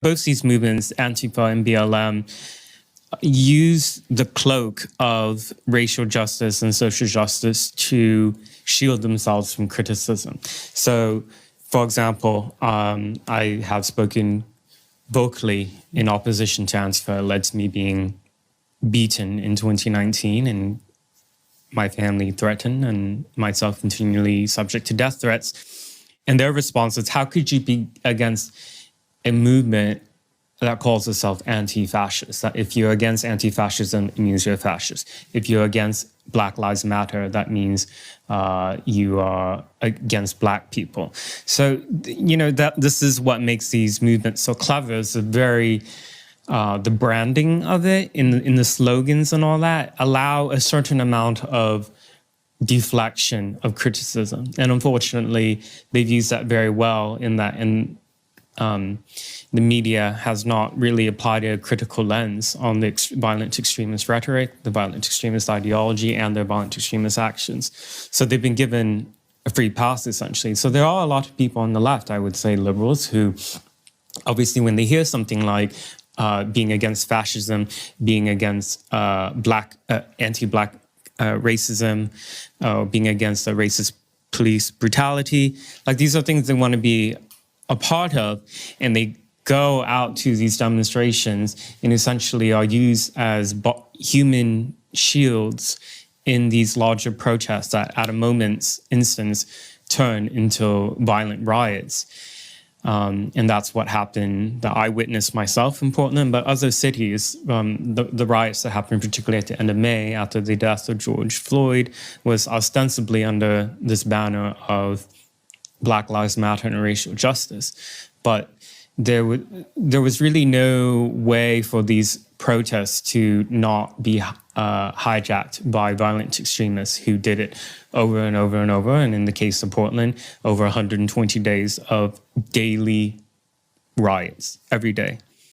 Both these movements, ANTIFA and BLM, use the cloak of racial justice and social justice to shield themselves from criticism. So, for example, I have spoken vocally in opposition to ANTIFA, led to me being beaten in 2019 and my family threatened and myself continually subject to death threats. And their response is, how could you be against a movement that calls itself anti-fascist? That if you're against anti-fascism, it means you're a fascist. If you're against Black Lives Matter, that means you are against Black people. So, you know, that this is what makes these movements so clever. It's a very, the branding of it in the slogans and all that allow a certain amount of deflection of criticism. And unfortunately, they've used that very well in that, the media has not really applied a critical lens on the violent extremist rhetoric, the violent extremist ideology, and their violent extremist actions. So they've been given a free pass, essentially. So there are a lot of people on the left, I would say liberals, who obviously when they hear something like being against fascism, being against anti-Black racism, being against racist police brutality, like these are things they want to be a part of, and they go out to these demonstrations and essentially are used as human shields in these larger protests that at a moment's instance turn into violent riots. And that's what happened, that I witnessed myself in Portland, but other cities, the riots that happened particularly at the end of May after the death of George Floyd was ostensibly under this banner of Black Lives Matter and racial justice. But there was really no way for these protests to not be hijacked by violent extremists who did it over and over and over. And in the case of Portland, over 120 days of daily riots every day.